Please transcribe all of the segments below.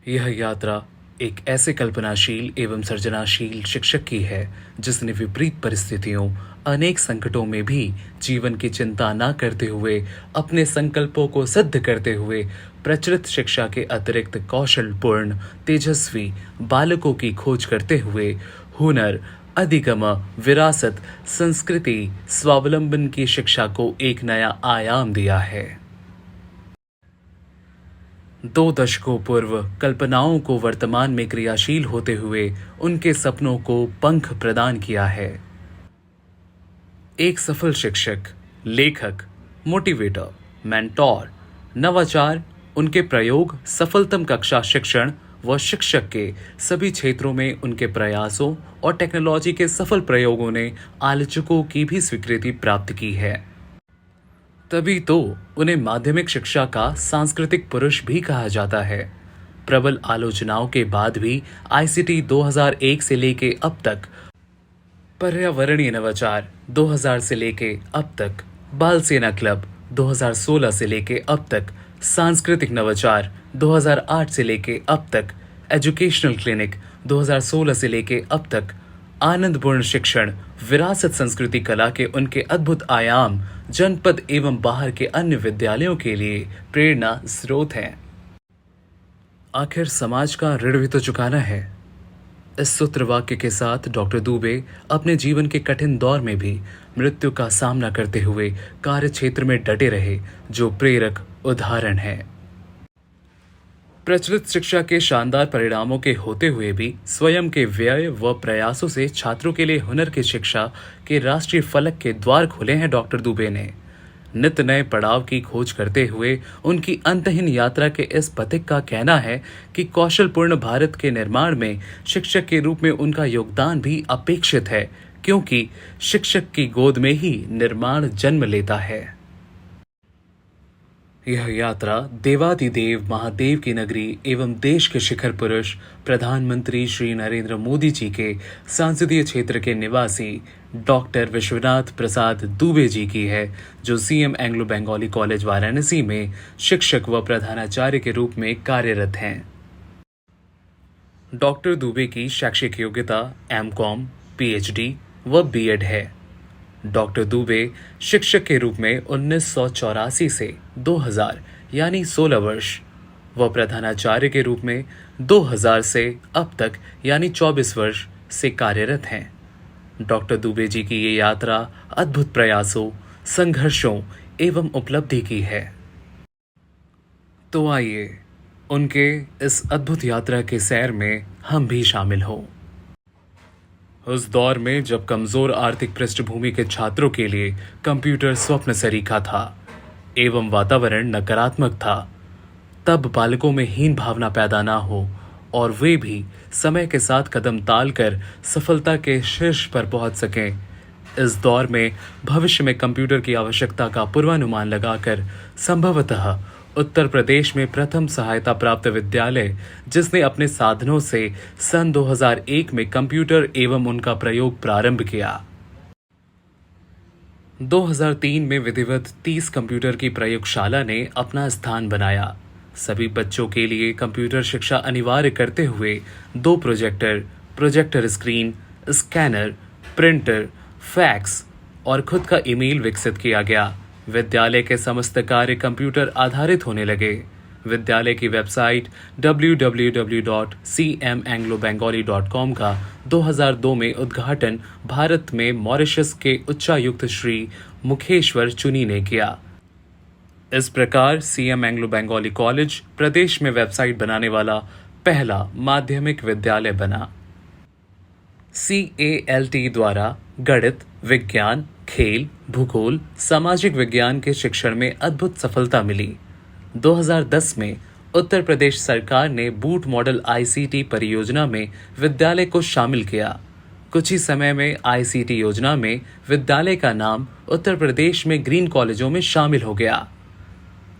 यह यात्रा एक ऐसे कल्पनाशील एवं सृजनाशील शिक्षक की है जिसने विपरीत परिस्थितियों, अनेक संकटों में भी जीवन की चिंता न करते हुए अपने संकल्पों को सिद्ध करते हुए प्रचलित शिक्षा के अतिरिक्त कौशलपूर्ण, तेजस्वी बालकों की खोज करते हुए हुनर, अधिगम, विरासत, संस्कृति, स्वावलंबन की शिक्षा को एक नया आयाम दिया है। 2 दशकों पूर्व कल्पनाओं को वर्तमान में क्रियाशील होते हुए उनके सपनों को पंख प्रदान किया है। एक सफल शिक्षक, लेखक, मोटिवेटर, मेंटोर, नवाचार, उनके प्रयोग, सफलतम कक्षा शिक्षण व शिक्षक के सभी क्षेत्रों में उनके प्रयासों और टेक्नोलॉजी के सफल प्रयोगों ने आलोचकों की भी स्वीकृति प्राप्त की है। तभी तो उन्हें माध्यमिक शिक्षा का सांस्कृतिक पुरुष भी कहा जाता है। प्रबल आलोचनाओं के बाद भी आईसीटी 2001 से लेके अब तक, पर्यावरणीय नवाचार 2000 से लेके अब तक, बाल सेना क्लब 2016 से लेके अब तक, सांस्कृतिक नवाचार 2008 से लेके अब तक, एजुकेशनल क्लिनिक 2016 से लेके अब तक, आनंदपूर्ण शिक्षण, विरासत, संस्कृति, कला के उनके अद्भुत आयाम जनपद एवं बाहर के अन्य विद्यालयों के लिए प्रेरणा स्रोत हैं। आखिर समाज का ऋण भी तो चुकाना है। इस सूत्र वाक्य के साथ डॉक्टर दुबे अपने जीवन के कठिन दौर में भी मृत्यु का सामना करते हुए कार्य क्षेत्र में डटे रहे, जो प्रेरक उदाहरण है। प्रचलित शिक्षा के शानदार परिणामों के होते हुए भी स्वयं के व्यय व प्रयासों से छात्रों के लिए हुनर की शिक्षा के राष्ट्रीय फलक के द्वार खोले हैं डॉक्टर दुबे ने। नित नए पड़ाव की खोज करते हुए उनकी अंतहीन यात्रा के इस पथिक का कहना है कि कौशलपूर्ण भारत के निर्माण में शिक्षक के रूप में उनका योगदान भी अपेक्षित है, क्योंकि शिक्षक की गोद में ही निर्माण जन्म लेता है। यह यात्रा देवादिदेव महादेव की नगरी एवं देश के शिखर पुरुष प्रधानमंत्री श्री नरेंद्र मोदी जी के संसदीय क्षेत्र के निवासी डॉक्टर विश्वनाथ प्रसाद दुबे जी की है, जो CM Anglo Bengali college Varanasi में शिक्षक व प्रधानाचार्य के रूप में कार्यरत हैं। डॉक्टर दुबे की शैक्षिक योग्यता एमकॉम, पीएचडी व बीएड है। डॉक्टर दुबे शिक्षक के रूप में 1984 से 2000 यानी 16 वर्ष व प्रधानाचार्य के रूप में 2000 से अब तक यानी 24 वर्ष से कार्यरत हैं। डॉक्टर दुबे जी की ये यात्रा अद्भुत प्रयासों, संघर्षों एवं उपलब्धि की है। तो आइए उनके इस अद्भुत यात्रा के सैर में हम भी शामिल हों। उस दौर में जब कमजोर आर्थिक पृष्ठभूमि के छात्रों के लिए कंप्यूटर स्वप्न सरीखा था एवं वातावरण नकारात्मक था, तब बालकों में हीन भावना पैदा ना हो और वे भी समय के साथ कदम ताल कर सफलता के शीर्ष पर पहुंच सकें। इस दौर में भविष्य में कंप्यूटर की आवश्यकता का पूर्वानुमान लगाकर संभवतः उत्तर प्रदेश में प्रथम सहायता प्राप्त विद्यालय, जिसने अपने साधनों से सन 2001 में कंप्यूटर एवं उनका प्रयोग प्रारंभ किया। 2003 में विधिवत 30 कंप्यूटर की प्रयोगशाला ने अपना स्थान बनाया। सभी बच्चों के लिए कंप्यूटर शिक्षा अनिवार्य करते हुए 2 projector, projector screen, scanner, printer, fax और खुद का ईमेल विकसित किया गया। विद्यालय के समस्त कार्य कंप्यूटर आधारित होने लगे। विद्यालय की वेबसाइट www.cmanglobengali.com का 2002 में उद्घाटन भारत में मॉरिशस के उच्चायुक्त श्री मुखेश्वर चुनी ने किया। इस प्रकार सीएम एंग्लो बंगाली कॉलेज प्रदेश में वेबसाइट बनाने वाला पहला माध्यमिक विद्यालय बना। CALT द्वारा गणित, विज्ञान, खेल, भूगोल, सामाजिक विज्ञान के शिक्षण में अद्भुत सफलता मिली। 2010 में उत्तर प्रदेश सरकार ने बूट मॉडल आईसीटी परियोजना में विद्यालय को शामिल किया। कुछ ही समय में आईसीटी योजना में विद्यालय का नाम उत्तर प्रदेश में ग्रीन कॉलेजों में शामिल हो गया।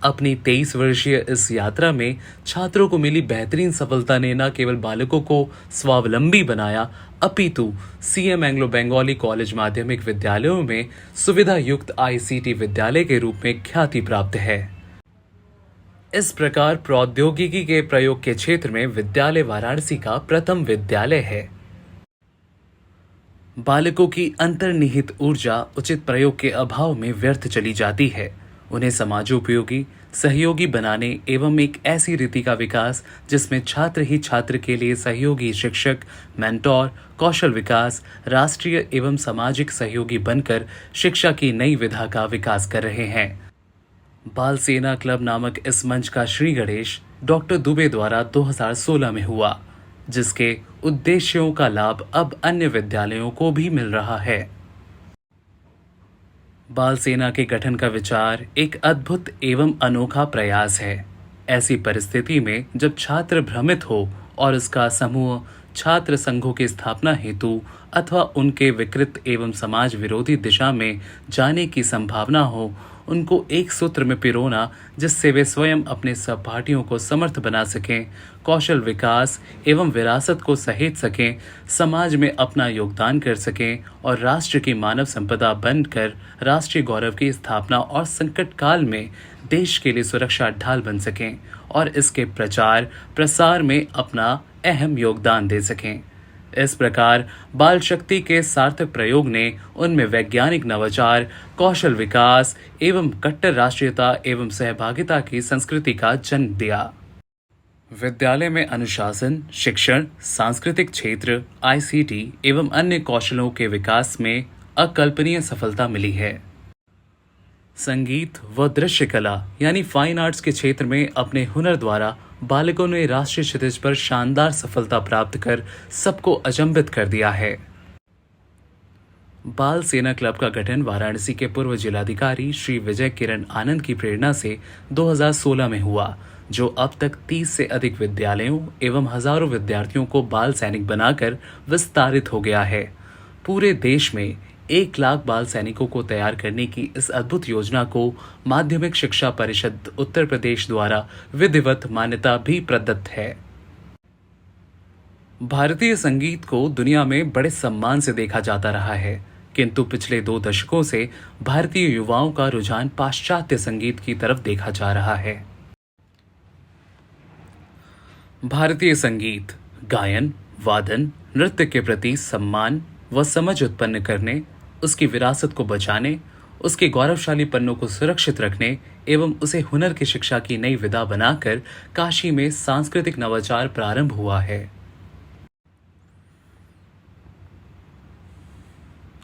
अपनी 23 वर्षीय इस यात्रा में छात्रों को मिली बेहतरीन सफलता ने न केवल बालकों को स्वावलंबी बनाया, अपितु सीएम एंग्लो बंगाली कॉलेज माध्यमिक विद्यालयों में सुविधा युक्त आईसीटी विद्यालय के रूप में ख्याति प्राप्त है। इस प्रकार प्रौद्योगिकी के प्रयोग के क्षेत्र में विद्यालय वाराणसी का प्रथम विद्यालय है। बालकों की अंतर्निहित ऊर्जा उचित प्रयोग के अभाव में व्यर्थ चली जाती है। उन्हें समाजोपयोगी सहयोगी बनाने एवं एक ऐसी रीति का विकास जिसमें छात्र ही छात्र के लिए सहयोगी शिक्षक, मेंटोर, कौशल विकास, राष्ट्रीय एवं सामाजिक सहयोगी बनकर शिक्षा की नई विधा का विकास कर रहे हैं। बाल सेना क्लब नामक इस मंच का श्री गणेश डॉक्टर दुबे द्वारा 2016 में हुआ, जिसके उद्देश्यों का लाभ अब अन्य विद्यालयों को भी मिल रहा है। बाल सेना के गठन का विचार एक अद्भुत एवं अनोखा प्रयास है। ऐसी परिस्थिति में जब छात्र भ्रमित हो और उसका समूह छात्र संघों की स्थापना हेतु अथवा उनके विकृत एवं समाज विरोधी दिशा में जाने की संभावना हो, उनको एक सूत्र में पिरोना जिससे वे स्वयं अपने सहपाठियों को समर्थ बना सकें, कौशल विकास एवं विरासत को सहेज सकें, समाज में अपना योगदान कर सकें और राष्ट्र की मानव संपदा बनकर राष्ट्रीय गौरव की स्थापना और संकट काल में देश के लिए सुरक्षा ढाल बन सकें और इसके प्रचार प्रसार में अपना अहम योगदान दे सकें। इस प्रकार बाल शक्ति के सार्थक प्रयोग ने उनमें वैज्ञानिक नवाचार, कौशल विकास एवं कट्टर राष्ट्रीयता एवं सहभागिता की संस्कृति का जन्म दिया। विद्यालय में अनुशासन, शिक्षण, सांस्कृतिक क्षेत्र, आईसीटी एवं अन्य कौशलों के विकास में अकल्पनीय सफलता मिली है। संगीत व दृश्य कला यानी फाइन आर्ट्स के क्षेत्र में अपने हुनर द्वारा बालकों ने राष्ट्रीय क्षितिज पर शानदार सफलता प्राप्त कर सबको अचंभित कर दिया है। बाल सेना क्लब का गठन वाराणसी के पूर्व जिलाधिकारी श्री विजय किरण आनंद की प्रेरणा से 2016 में हुआ, जो अब तक 30 से अधिक विद्यालयों एवं हजारों विद्यार्थियों को बाल सैनिक बनाकर विस्तारित हो गया है। पूरे देश में 1 लाख बाल सैनिकों को तैयार करने की इस अद्भुत योजना को माध्यमिक शिक्षा परिषद उत्तर प्रदेश द्वारा विधिवत मान्यता भी प्रदत्त है। भारतीय संगीत को दुनिया में बड़े सम्मान से देखा जाता रहा है, किंतु पिछले 2 दशकों से भारतीय युवाओं का रुझान पाश्चात्य संगीत की तरफ देखा जा रहा है। भारतीय संगीत गायन, वादन, नृत्य के प्रति सम्मान व समझ उत्पन्न करने, उसकी विरासत को बचाने, उसके गौरवशाली पन्नों को सुरक्षित रखने एवं उसे हुनर की शिक्षा की नई विधा बनाकर काशी में सांस्कृतिक नवाचार प्रारंभ हुआ है।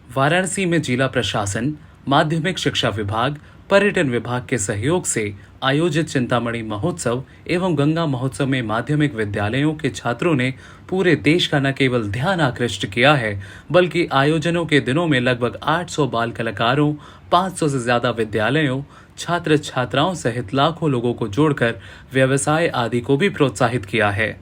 वाराणसी में जिला प्रशासन, माध्यमिक शिक्षा विभाग, पर्यटन विभाग के सहयोग से आयोजित चिंतामणि महोत्सव एवं गंगा महोत्सव में माध्यमिक विद्यालयों के छात्रों ने पूरे देश का न केवल ध्यान आकृष्ट किया है, बल्कि आयोजनों के दिनों में लगभग 800 बाल कलाकारों, 500 से ज्यादा विद्यालयों, छात्र छात्राओं सहित लाखों लोगों को जोड़कर व्यवसाय आदि को भी प्रोत्साहित किया है।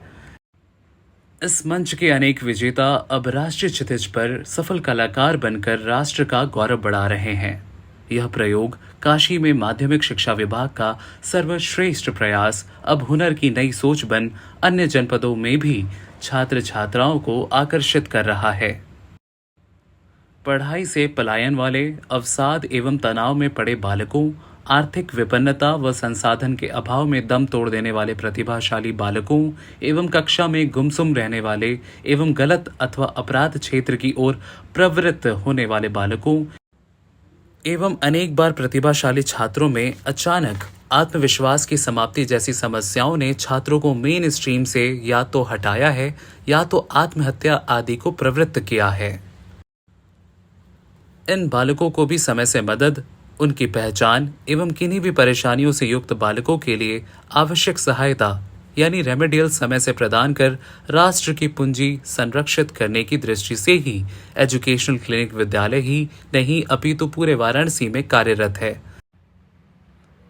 इस मंच के अनेक विजेता अब राष्ट्रीय क्षितिज पर सफल कलाकार बनकर राष्ट्र का गौरव बढ़ा रहे हैं। यह प्रयोग काशी में माध्यमिक शिक्षा विभाग का सर्वश्रेष्ठ प्रयास अब हुनर की नई सोच बन अन्य जनपदों में भी छात्र छात्राओं को आकर्षित कर रहा है। पढ़ाई से पलायन वाले, अवसाद एवं तनाव में पड़े बालकों, आर्थिक विपन्नता व संसाधन के अभाव में दम तोड़ देने वाले प्रतिभाशाली बालकों एवं कक्षा में गुमसुम रहने वाले एवं गलत अथवा अपराध क्षेत्र की ओर प्रवृत्त होने वाले बालकों एवं अनेक बार प्रतिभाशाली छात्रों में अचानक आत्मविश्वास की समाप्ति जैसी समस्याओं ने छात्रों को मेन स्ट्रीम से या तो हटाया है या तो आत्महत्या आदि को प्रवृत्त किया है। इन बालकों को भी समय से मदद, उनकी पहचान एवं किन्हीं भी परेशानियों से युक्त बालकों के लिए आवश्यक सहायता यानी रेमेडियल समय से प्रदान कर राष्ट्र की पूंजी संरक्षित करने की दृष्टि से ही एजुकेशनल क्लिनिक विद्यालय ही नहीं अपितु पूरे वाराणसी में कार्यरत है।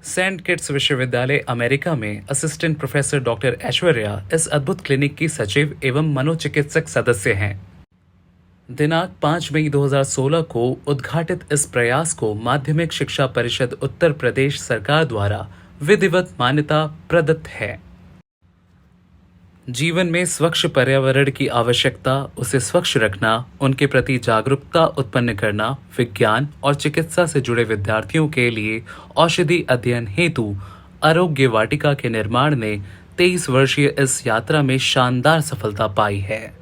सेंट किट्स विश्वविद्यालय अमेरिका में असिस्टेंट प्रोफेसर डॉक्टर ऐश्वर्या इस अद्भुत क्लिनिक की सचिव एवं मनोचिकित्सक सदस्य हैं। दिनांक 5 मई 2016 को उद्घाटित इस प्रयास को माध्यमिक शिक्षा परिषद उत्तर प्रदेश सरकार द्वारा विधिवत मान्यता प्रदत्त है। जीवन में स्वच्छ पर्यावरण की आवश्यकता, उसे स्वच्छ रखना, उनके प्रति जागरूकता उत्पन्न करना, विज्ञान और चिकित्सा से जुड़े विद्यार्थियों के लिए औषधि अध्ययन हेतु आरोग्य वाटिका के निर्माण ने 23 वर्षीय इस यात्रा में शानदार सफलता पाई है।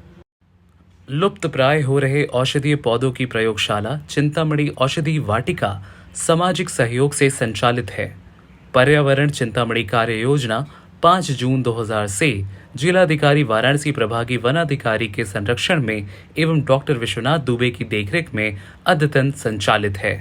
लुप्त प्राय हो रहे औषधीय पौधों की प्रयोगशाला चिंतामणि औषधि वाटिका सामाजिक सहयोग से संचालित है। पर्यावरण चिंतामणि कार्य योजना 5 जून 2000 से जिलाधिकारी वाराणसी प्रभागी वनाधिकारी के संरक्षण में एवं डॉक्टर विश्वनाथ दुबे की देखरेख में अद्यतन संचालित है,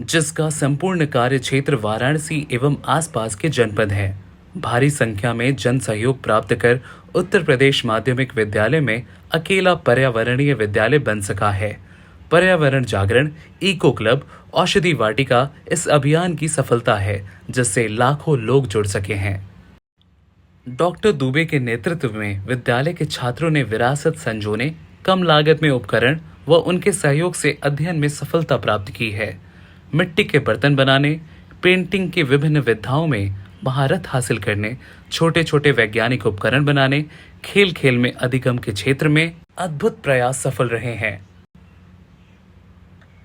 जिसका संपूर्ण कार्य क्षेत्र वाराणसी एवं आसपास के जनपद है। भारी संख्या में जन सहयोग प्राप्त कर उत्तर प्रदेश माध्यमिक विद्यालय में अकेला पर्यावरणीय विद्यालय बन सका है। पर्यावरण जागरण, इको क्लब, औषधि वाटिका इस अभियान की सफलता है, जिससे लाखों लोग जुड़ सके हैं। डॉक्टर दुबे के नेतृत्व में विद्यालय के छात्रों ने विरासत संजोने, कम लागत में उपकरण व उनके सहयोग से अध्ययन में सफलता प्राप्त की है। मिट्टी के बर्तन बनाने, पेंटिंग की विभिन्न विधाओं में महारत हासिल करने, छोटे छोटे वैज्ञानिक उपकरण बनाने, खेल खेल में अधिगम के क्षेत्र में अद्भुत प्रयास सफल रहे हैं।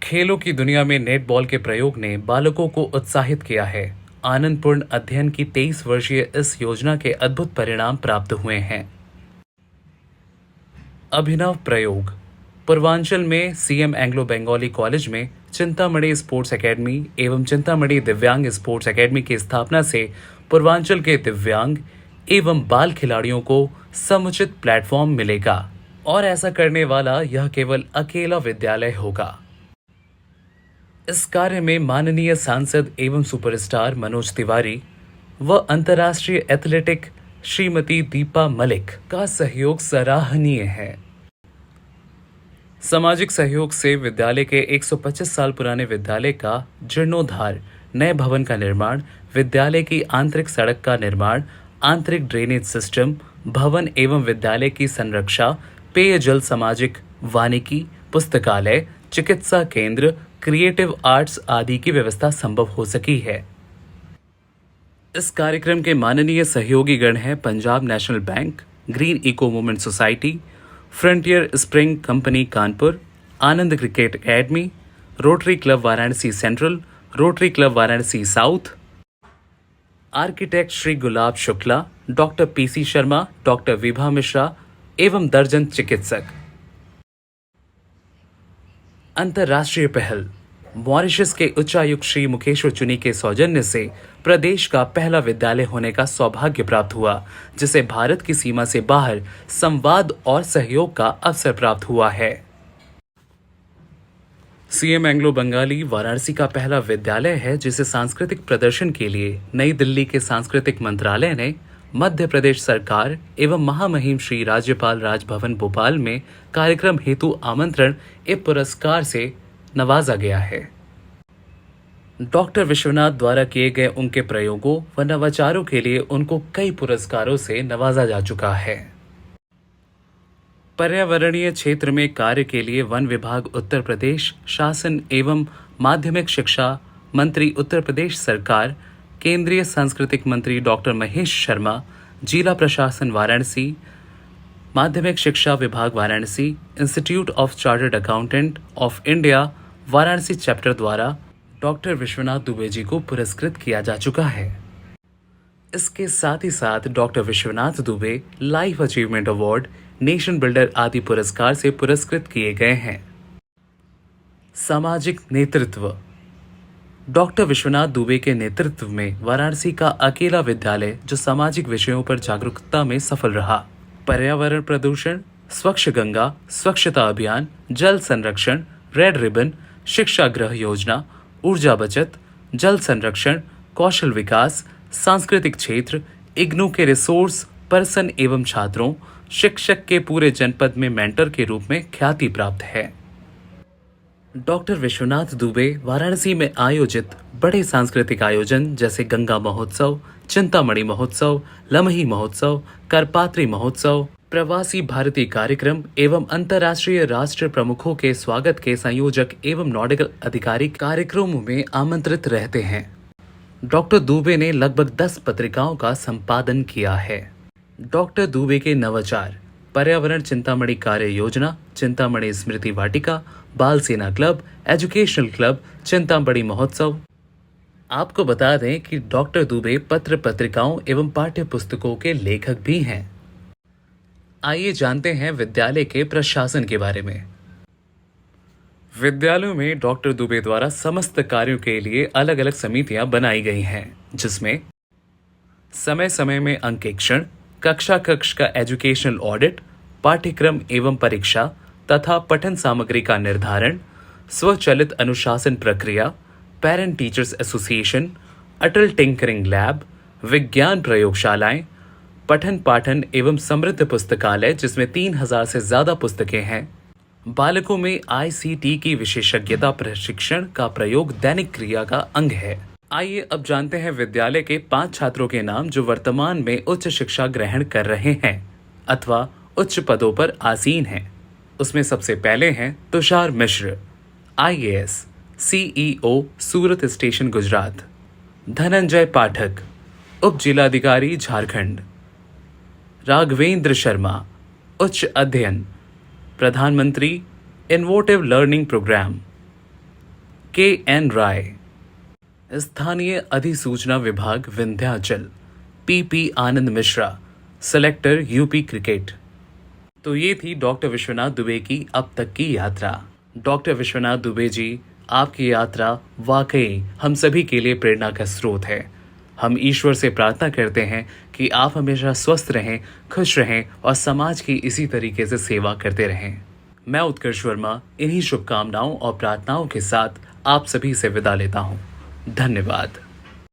खेलों की दुनिया में नेटबॉल के प्रयोग ने बालकों को उत्साहित किया है। आनंदपूर्ण अध्ययन की 23 वर्षीय इस योजना के अद्भुत परिणाम प्राप्त हुए हैं। अभिनव प्रयोग, पूर्वांचल में सीएम एंग्लो बंगाली कॉलेज में चिंतामणि स्पोर्ट्स एकेडमी एवं चिंतामणि दिव्यांग स्पोर्ट्स एकेडमी की स्थापना से पूर्वांचल के दिव्यांग एवं बाल खिलाड़ियों को समुचित प्लेटफॉर्म मिलेगा और ऐसा करने वाला यह केवल अकेला विद्यालय होगा। इस कार्य में माननीय सांसद एवं सुपरस्टार मनोज तिवारी व अंतर्राष्ट्रीय एथलेटिक श्रीमती दीपा मलिक का सहयोग सराहनीय है। सामाजिक सहयोग से विद्यालय के 125 साल पुराने विद्यालय का जीर्णोद्धार, नए भवन का निर्माण, विद्यालय की आंतरिक सड़क का निर्माण, आंतरिक ड्रेनेज सिस्टम, भवन एवं विद्यालय की संरक्षा, पेयजल, सामाजिक वानिकी, पुस्तकालय, चिकित्सा केंद्र, क्रिएटिव आर्ट्स आदि की व्यवस्था संभव हो सकी है। इस कार्यक्रम के माननीय सहयोगी गण हैं Punjab national bank, green eco movement society, frontier spring company Kanpur, Anand cricket academy, rotary club Varanasi central, rotary club Varanasi south, architect Shri Gulab Shukla, doctor PC Sharma, doctor Vibha Mishra एवं दर्जन चिकित्सक। अंतर्राष्ट्रीय पहल, मॉरिशस के उच्चायुक्त श्री मुकेश्वर चुनी के सौजन्य से प्रदेश का पहला विद्यालय होने का सौभाग्य प्राप्त हुआ, जिसे भारत की सीमा से बाहर संवाद और सहयोग का अवसर प्राप्त हुआ है। सीएम एंग्लो बंगाली वाराणसी का पहला विद्यालय है, जिसे सांस्कृतिक प्रदर्शन के लिए नई दिल्ली के सांस्कृतिक मंत्रालय ने मध्य प्रदेश सरकार एवं महामहिम श्री राज्यपाल राजभवन भोपाल में कार्यक्रम हेतु आमंत्रण एवं पुरस्कार से नवाजा गया है। डॉक्टर विश्वनाथ द्वारा किए गए उनके प्रयोगों व नवाचारों के लिए उनको कई पुरस्कारों से नवाजा जा चुका है। पर्यावरणीय क्षेत्र में कार्य के लिए वन विभाग उत्तर प्रदेश शासन एवं माध्यमिक शिक्षा मंत्री उत्तर प्रदेश सरकार, केंद्रीय सांस्कृतिक मंत्री डॉक्टर महेश शर्मा, जिला प्रशासन वाराणसी, माध्यमिक शिक्षा विभाग Varanasi, institute of chartered accountant of India Varanasi chapter द्वारा डॉक्टर विश्वनाथ दुबे जी को पुरस्कृत किया जा चुका है। इसके साथ ही साथ doctor Vishwanath Dubey life achievement award, nation builder आदि पुरस्कार से पुरस्कृत किए गए हैं। सामाजिक नेतृत्व, डॉक्टर विश्वनाथ दुबे के नेतृत्व में वाराणसी का अकेला विद्यालय जो सामाजिक विषयों पर जागरूकता में सफल रहा। पर्यावरण प्रदूषण, स्वच्छ गंगा, स्वच्छता अभियान, जल संरक्षण, रेड रिबन, शिक्षा गृह योजना, ऊर्जा बचत, जल संरक्षण, कौशल विकास, सांस्कृतिक क्षेत्र, इग्नू के रिसोर्स पर्सन एवं छात्रों, शिक्षक के पूरे जनपद में मेंटर के रूप में ख्याति प्राप्त है। डॉक्टर विश्वनाथ दुबे वाराणसी में आयोजित बड़े सांस्कृतिक आयोजन जैसे गंगा महोत्सव, चिंतामणि महोत्सव, लमही महोत्सव, करपात्री महोत्सव, प्रवासी भारतीय कार्यक्रम एवं अंतर्राष्ट्रीय राष्ट्र प्रमुखों के स्वागत के संयोजक एवं नोडल अधिकारी कार्यक्रमों में आमंत्रित रहते हैं। डॉक्टर दुबे ने लगभग 10 पत्रिकाओं का संपादन किया है। डॉक्टर दुबे के नवाचार, पर्यावरण चिंतामणि कार्य योजना, चिंतामणि स्मृति वाटिका, बाल सेना क्लब, एजुकेशनल क्लब, चिंतामणि महोत्सव, आपको बता दें कि डॉक्टर दुबे पत्र पत्रिकाओं एवं पाठ्य पुस्तकों के लेखक भी हैं। आइए जानते हैं विद्यालय के प्रशासन के बारे में। विद्यालयों में डॉक्टर दुबे द्वारा समस्त कार्यों के लिए अलग अलग समितियां बनाई गई हैं, जिसमें समय समय में अंकेक्षण, कक्षा कक्ष का एजुकेशनल ऑडिट, पाठ्यक्रम एवं परीक्षा तथा पठन सामग्री का निर्धारण, स्वचालित अनुशासन प्रक्रिया, पेरेंट टीचर्स एसोसिएशन, अटल टिंकरिंग लैब, विज्ञान प्रयोगशालाएं, पठन पाठन एवं समृद्ध पुस्तकालय जिसमें 3000 से ज्यादा पुस्तकें हैं, बालकों में आईसीटी की विशेषज्ञता प्रशिक्षण का प्रयोग दैनिक क्रिया का अंग है। आइए अब जानते हैं विद्यालय के 5 छात्रों के नाम जो वर्तमान में उच्च शिक्षा ग्रहण कर रहे हैं अथवा उच्च पदों पर आसीन हैं। उसमें सबसे पहले हैं तुषार मिश्र, IAS, CEO, सूरत स्टेशन गुजरात। धनंजय पाठक, उप जिलाधिकारी झारखंड। राघवेंद्र शर्मा, उच्च अध्ययन, प्रधानमंत्री इनोवेटिव लर्निंग प्रोग्राम। KN राय, स्थानीय अधिसूचना विभाग विंध्याचल। PP आनंद मिश्रा, सेलेक्टर UP क्रिकेट। तो ये थी डॉक्टर विश्वनाथ दुबे की अब तक की यात्रा। डॉक्टर विश्वनाथ दुबे जी, आपकी यात्रा वाकई हम सभी के लिए प्रेरणा का स्रोत है। हम ईश्वर से प्रार्थना करते हैं कि आप हमेशा स्वस्थ रहें, खुश रहें और समाज की इसी तरीके से सेवा करते रहें। मैं उत्कर्ष वर्मा इन्हीं शुभकामनाओं और प्रार्थनाओं के साथ आप सभी से विदा लेता हूँ। धन्यवाद।